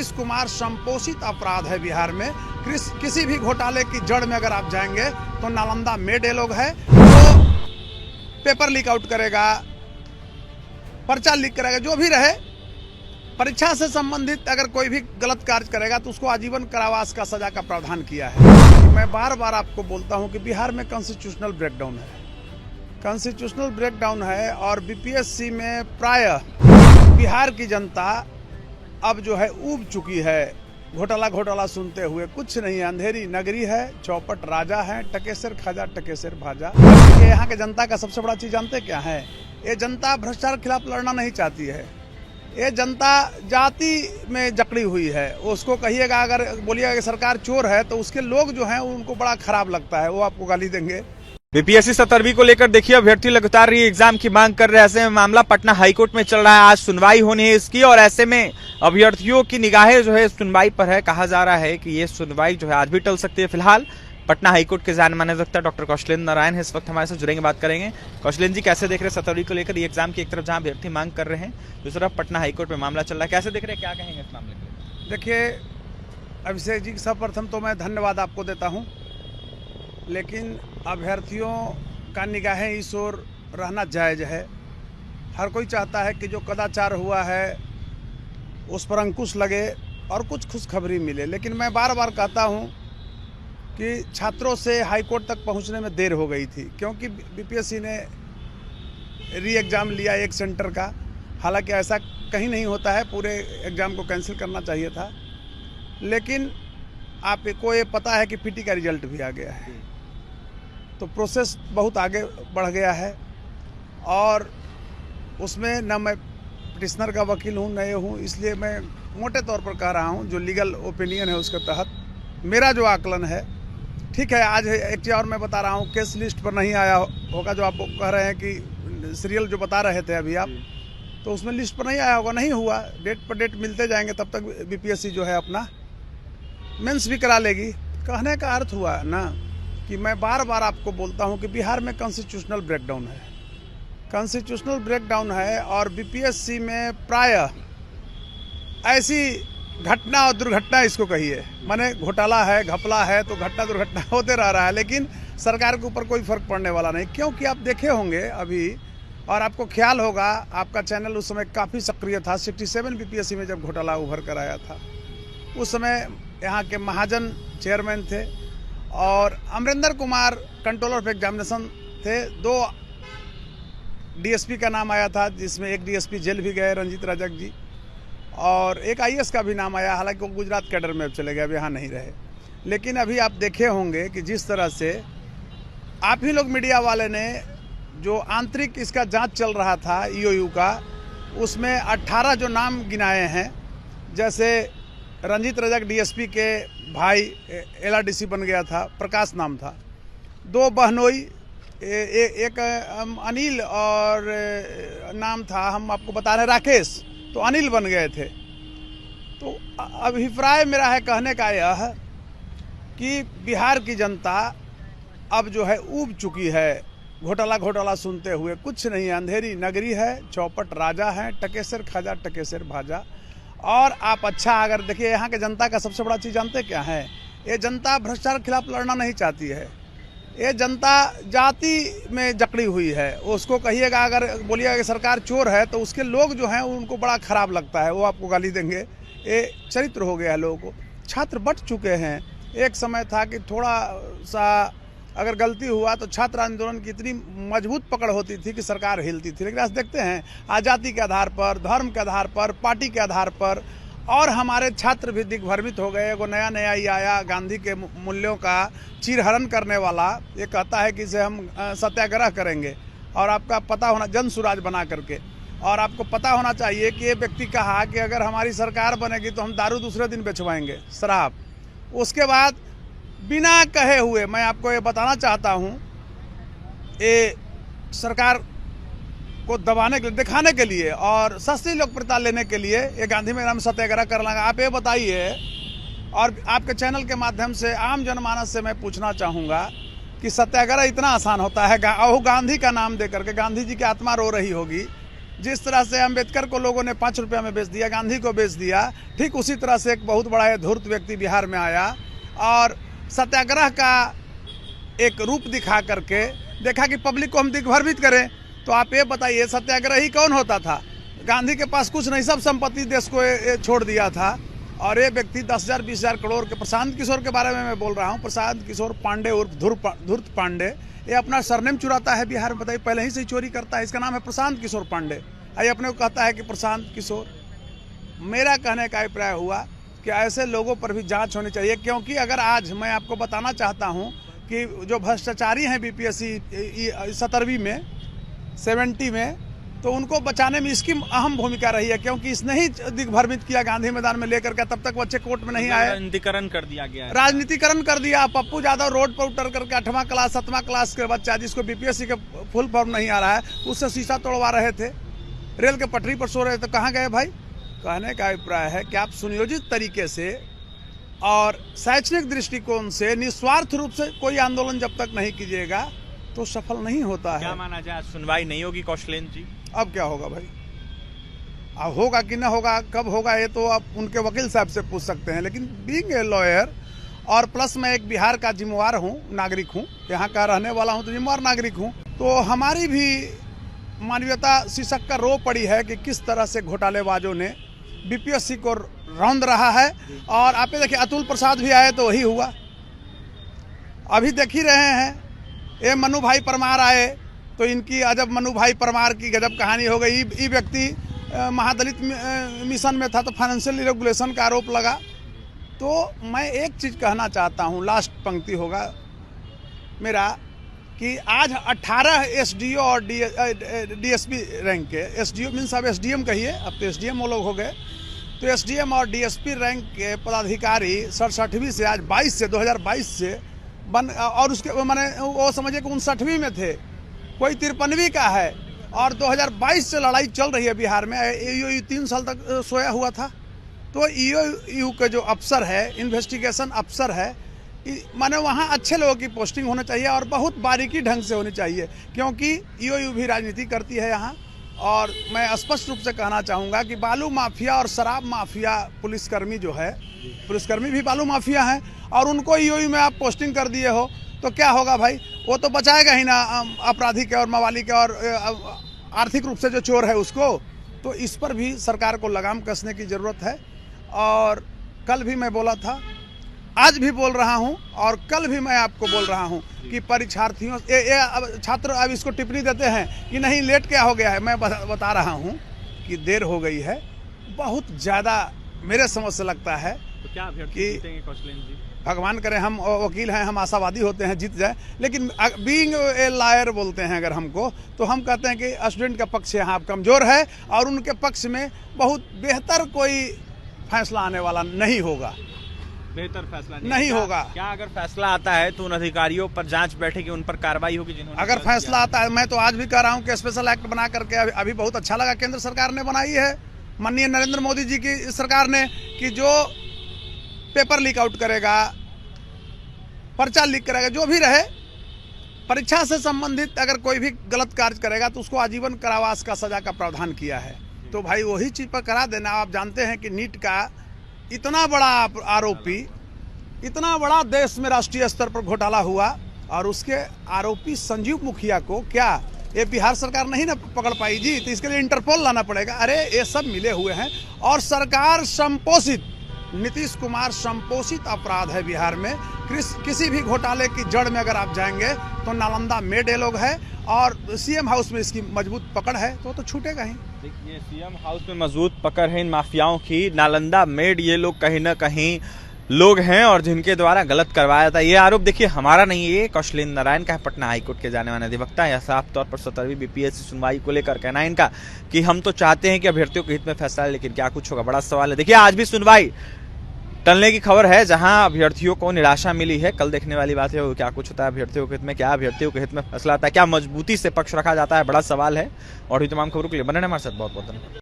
नीतीश कुमार संपोषित अपराध है बिहार में। किसी भी घोटाले की जड़ में अगर आप जाएंगे तो नालंदा में डायलॉग है, वो पेपर लीक आउट करेगा, पर्चा लीक करेगा, जो भी रहे, परीक्षा से संबंधित अगर कोई भी गलत कार्य करेगा तो उसको आजीवन कारावास का सजा का प्रावधान किया है। मैं बार बार आपको बोलता हूं कि बिहार में कॉन्स्टिट्यूशनल ब्रेकडाउन है, कॉन्स्टिट्यूशनल ब्रेकडाउन है। और बीपीएससी में प्रायः बिहार की जनता अब जो है ऊब चुकी है। घोटाला सुनते हुए कुछ नहीं, अंधेरी नगरी है, चौपट राजा है, टकेसर खाजा टकेसर भाजा। यहाँ के जनता का सबसे बड़ा चीज जानते क्या है? ये जनता भ्रष्टाचार के खिलाफ लड़ना नहीं चाहती है। ये जनता जाति में जकड़ी हुई है। उसको कहिएगा, अगर बोलिएगा कि सरकार चोर है तो उसके लोग जो हैं उनको बड़ा खराब लगता है, वो आपको गाली देंगे। बीपीएससी 17वीं को लेकर देखिए अभ्यर्थी लगातार री एग्जाम की मांग कर रहे हैं। ऐसे में मामला पटना हाईकोर्ट में चल रहा है, आज सुनवाई होनी है इसकी, और ऐसे में अभ्यर्थियों की निगाहें जो है सुनवाई पर है। कहा जा रहा है कि ये सुनवाई जो है आज भी टल सकती है। फिलहाल पटना हाईकोर्ट के जाने माने वक्ता डॉक्टर कौशलेंद्र नारायण है इस वक्त हमारे साथ जुड़ेंगे, बात करेंगे। कौशलेंद्र जी, कैसे देख रहे हैं 17वीं को लेकर री एग्जाम की? एक तरफ जहां अभ्यर्थी मांग कर रहे हैं, दूसरी तरफ पटना हाईकोर्ट में मामला चल रहा है, कैसे देख रहे हैं, क्या कहेंगे इस मामले में? देखिए अभिषेक जी, सर्वप्रथम तो मैं धन्यवाद आपको देता हूँ, लेकिन अभ्यर्थियों का निगाहें इस ओर रहना जायज़ है। हर कोई चाहता है कि जो कदाचार हुआ है उस पर अंकुश लगे और कुछ खुशखबरी मिले। लेकिन मैं बार बार कहता हूं कि छात्रों से हाईकोर्ट तक पहुंचने में देर हो गई थी, क्योंकि बीपीएससी ने री एग्ज़ाम लिया एक सेंटर का। हालांकि ऐसा कहीं नहीं होता है, पूरे एग्ज़ाम को कैंसिल करना चाहिए था। लेकिन आपको ये पता है कि पीटी का रिजल्ट भी आ गया है, तो प्रोसेस बहुत आगे बढ़ गया है। और उसमें न मैं पिटिशनर का वकील हूँ, नए हूँ, इसलिए मैं मोटे तौर पर कह रहा हूँ जो लीगल ओपिनियन है उसके तहत मेरा जो आकलन है ठीक है। आज एक चीज़ और मैं बता रहा हूँ, केस लिस्ट पर नहीं आया होगा, जो आप कह रहे हैं कि सीरियल जो बता रहे थे अभी आप, तो उसमें लिस्ट पर नहीं आया होगा, नहीं हुआ। डेट पर डेट मिलते जाएंगे, तब तक बीपीएससी जो है अपना मेंस भी करा लेगी। कहने का अर्थ हुआ ना कि मैं बार बार आपको बोलता हूं कि बिहार में कॉन्स्टिट्यूशनल ब्रेकडाउन है, कॉन्स्टिट्यूशनल ब्रेकडाउन है। और बीपीएससी में प्रायः ऐसी घटना और दुर्घटना, इसको कहिए, माने घोटाला है, घपला है, तो घटना दुर्घटना होते रह रहा है, लेकिन सरकार के ऊपर कोई फर्क पड़ने वाला नहीं। क्योंकि आप देखे होंगे अभी, और आपको ख्याल होगा, आपका चैनल उस समय काफ़ी सक्रिय था, 67 बीपीएससी में जब घोटाला उभर कर आया था। उस समय यहाँ के महाजन चेयरमैन थे और Amarinder Kumar controller of examination थे। 2 डीएसपी का नाम आया था, जिसमें एक डीएसपी जेल भी गए, रंजीत रजक जी, और एक आईएएस का भी नाम आया। हालांकि वो गुजरात कैडर में चले गए, अब यहाँ नहीं रहे। लेकिन अभी आप देखे होंगे कि जिस तरह से आप ही लोग मीडिया वाले ने जो आंतरिक इसका जांच चल रहा था ईओयू का, उसमें 18 जो नाम गिनाए हैं, जैसे रंजीत रजक डीएसपी के भाई एलआरडीसी बन गया था, प्रकाश नाम था। 2 बहनोई, एक अनिल और नाम था, हम आपको बता रहे राकेश, तो अनिल बन गए थे। तो अभिप्राय मेरा है कहने का यह कि बिहार की जनता अब जो है ऊब चुकी है। घोटाला सुनते हुए कुछ नहीं, अंधेरी नगरी है, चौपट राजा है, टकेसर खाजा टकेसर भाजा। और आप अच्छा अगर देखिए, यहाँ के जनता का सबसे बड़ा चीज़ जानते क्या है? ये जनता भ्रष्टाचार के खिलाफ लड़ना नहीं चाहती है। ये जनता जाति में जकड़ी हुई है। उसको कहिएगा, अगर बोलिएगा कि सरकार चोर है तो उसके लोग जो हैं उनको बड़ा खराब लगता है, वो आपको गाली देंगे। ये चरित्र हो गया है लोगों को। छात्र बट चुके हैं। एक समय था कि थोड़ा सा अगर गलती हुआ तो छात्र आंदोलन की इतनी मजबूत पकड़ होती थी कि सरकार हिलती थी। लेकिन आज देखते हैं आज़ादी के आधार पर, धर्म के आधार पर, पार्टी के आधार पर, और हमारे छात्र भी दिग्भ्रमित हो गए। वो नया ही आया, गांधी के मूल्यों का चीरहरण करने वाला, ये कहता है कि इसे हम सत्याग्रह करेंगे, और आपका पता होना, जन सुराज बना करके। और आपको पता होना चाहिए कि ये व्यक्ति कहा कि अगर हमारी सरकार बनेगी तो हम दारू दूसरे दिन बेचवाएंगे, शराब। उसके बाद बिना कहे हुए मैं आपको ये बताना चाहता हूँ, ये सरकार को दबाने के लिए, दिखाने के लिए और सस्ती लोकप्रियता लेने के लिए ये गांधी मैदान में सत्याग्रह कर लगा। आप ये बताइए, और आपके चैनल के माध्यम से आम जनमानस से मैं पूछना चाहूँगा कि सत्याग्रह इतना आसान होता है? गांधी का नाम दे करके, गांधी जी की आत्मा रो रही होगी, जिस तरह से अम्बेडकर को लोगों ने 5 रुपये में बेच दिया, गांधी को बेच दिया, ठीक उसी तरह से एक बहुत बड़ा धूर्त व्यक्ति बिहार में आया और सत्याग्रह का एक रूप दिखा करके देखा कि पब्लिक को हम दिग्भ्रमित करें। तो आप ये बताइए, सत्याग्रही कौन होता था? गांधी के पास कुछ नहीं, सब संपत्ति देश को छोड़ दिया था। और ये व्यक्ति 10,000 20,000 करोड़ के, प्रशांत किशोर के बारे में मैं बोल रहा हूँ, प्रशांत किशोर पांडे उर्फ धूर्त पांडे, ये अपना सरनेम चुराता है बिहार में, बताइए, पहले ही से चोरी करता है। इसका नाम है प्रशांत किशोर पांडे, ये अपने को कहता है कि प्रशांत किशोर। मेरा कहने का अभिप्राय हुआ कि ऐसे लोगों पर भी जांच होनी चाहिए, क्योंकि अगर आज मैं आपको बताना चाहता हूं कि जो भ्रष्टाचारी हैं बीपीएससी 17वीं में 70 में, तो उनको बचाने में इसकी अहम भूमिका रही है, क्योंकि इसने ही दिग्भ्रमित किया गांधी मैदान में लेकर के, तब तक बच्चे कोर्ट में नहीं आए। राजनीतिकरण कर दिया गया है, राजनीतिकरण कर दिया। पप्पू यादव रोड पर उतर करके 8वां क्लास 7वां क्लास के बच्चा जिसको बीपीएससी का फुल फॉर्म नहीं आ रहा है, उससे शीशा तोड़वा रहे थे, रेल के पटरी पर सो रहे थे। कहाँ गए भाई? कहने का अभिप्राय है कि आप सुनियोजित तरीके से और शैक्षणिक दृष्टिकोण से निस्वार्थ रूप से कोई आंदोलन जब तक नहीं कीजिएगा तो सफल नहीं होता है। क्या माना जाए, सुनवाई नहीं होगी कौशलेन जी? अब क्या होगा भाई? अब होगा कि ना होगा, कब होगा, ये तो आप उनके वकील साहब से पूछ सकते हैं। लेकिन बीइंग ए लॉयर और प्लस मैं एक बिहार का जिम्मेवार हूँ, नागरिक हूँ, यहाँ का रहने वाला हूँ, तो जिम्मेवार नागरिक हूँ, तो हमारी भी मानवीयता शीर्षक का रो पड़ी है कि किस तरह से घोटालेबाजों ने बीपीएससी को रौंद रहा है। और आप देखिए, अतुल प्रसाद भी आए तो वही हुआ। अभी देख ही रहे हैं, ये मनु भाई परमार आए तो इनकी अजब, मनु भाई परमार की गजब कहानी हो गई। ये व्यक्ति महादलित मिशन में था तो फाइनेंशियल इरेगुलेशन का आरोप लगा। तो मैं एक चीज़ कहना चाहता हूँ, लास्ट पंक्ति होगा मेरा, कि आज 18 एसडीओ और डीएसपी रैंक के, एसडीओ मीन्स अब एसडीएम कहिए, अब तो एसडीएम वो लोग हो गए, तो एसडीएम और डीएसपी रैंक के पदाधिकारी 67वीं से आज 2022 से बन, और उसके माने वो समझिए कि 59वीं में थे, कोई 53वीं का है। और 2022 से लड़ाई चल रही है बिहार में। ईओयू 3 साल तक सोया हुआ था। तो ईओयू के जो अफसर है, इन्वेस्टिगेशन अफसर है, माने वहाँ अच्छे लोगों की पोस्टिंग होनी चाहिए और बहुत बारीकी ढंग से होनी चाहिए, क्योंकि ईओयू भी राजनीति करती है यहाँ। और मैं स्पष्ट रूप से कहना चाहूँगा कि बालू माफिया और शराब माफिया पुलिसकर्मी जो है, पुलिसकर्मी भी बालू माफिया हैं, और उनको ईओयू में आप पोस्टिंग कर दिए हो तो क्या होगा भाई? वो तो बचाएगा ही ना अपराधी के और मवाली के और आर्थिक रूप से जो चोर है उसको। तो इस पर भी सरकार को लगाम कसने की ज़रूरत है। और कल भी मैं बोला था, आज भी बोल रहा हूं, और कल भी मैं आपको बोल रहा हूं कि परीक्षार्थियों छात्र अब इसको टिप्पणी देते हैं कि नहीं लेट क्या हो गया है। मैं बता रहा हूं कि देर हो गई है बहुत ज़्यादा, मेरे समझ से लगता है। तो क्या कि कौशलेन जी? भगवान करे, हम वकील हैं, हम आशावादी होते हैं जीत जाए, लेकिन बीइंग ए लॉयर बोलते हैं अगर हमको, तो हम कहते हैं कि स्टूडेंट का पक्ष यहाँ कमज़ोर है और उनके पक्ष में बहुत बेहतर कोई फैसला आने वाला नहीं होगा। बेहतर फैसला नहीं होगा। क्या अगर फैसला आता है तो उन अधिकारियों पर जांच बैठेगी, उन पर कार्रवाई होगी जिन्होंने? अगर फैसला आता है, मैं तो आज भी कह रहा हूं कि स्पेशल एक्ट बना करके अभी बहुत अच्छा लगा केंद्र सरकार ने बनाई है, माननीय नरेंद्र मोदी जी की सरकार ने, कि जो पेपर लीक आउट करेगा, पर्चा लीक करेगा, जो भी रहे, परीक्षा से संबंधित अगर कोई भी गलत कार्य करेगा तो उसको आजीवन कारावास का सजा का प्रावधान किया है। तो भाई वही चीज़ पर करा देना। आप जानते हैं कि नीट का इतना बड़ा आरोपी, इतना बड़ा देश में राष्ट्रीय स्तर पर घोटाला हुआ, और उसके आरोपी संजीव मुखिया को क्या ये बिहार सरकार नहीं ना पकड़ पाई जी? तो इसके लिए इंटरपोल लाना पड़ेगा। अरे ये सब मिले हुए हैं, और सरकार संपोषित, नीतीश कुमार संपोषित अपराध है बिहार में। किसी भी घोटाले की जड़ में अगर आप जाएंगे तो नालंदा मेड ये लोग है, और सीएम हाउस में इसकी मजबूत पकड़ है, तो छूटेगा ही। देखिए, सीएम हाउस में मजबूत पकड़ है इन माफियाओं की, नालंदा मेड ये लोग कहीं ना कहीं लोग हैं और जिनके द्वारा गलत करवाया था। ये आरोप देखिए हमारा नहीं है, ये कौशलेन नारायण का है, पटना हाईकोर्ट के जाने माने अधिवक्ता है। साफ तौर पर 17वीं बीपीएससी सुनवाई को लेकर कहना है इनका कि हम तो चाहते हैं कि अभ्यर्थियों के हित में फैसला है, लेकिन क्या कुछ होगा, बड़ा सवाल है। देखिए, आज भी सुनवाई टलने की खबर है, जहां अभ्यर्थियों को निराशा मिली है। कल देखने वाली बात है क्या कुछ होता है अभ्यर्थियों के हित में, क्या अभ्यर्थियों के हित में फैसला आता है, क्या मजबूती से पक्ष रखा जाता है, बड़ा सवाल है। और भी तमाम खबरों के लिए बने रहें हमारे साथ। बहुत बहुत धन्यवाद।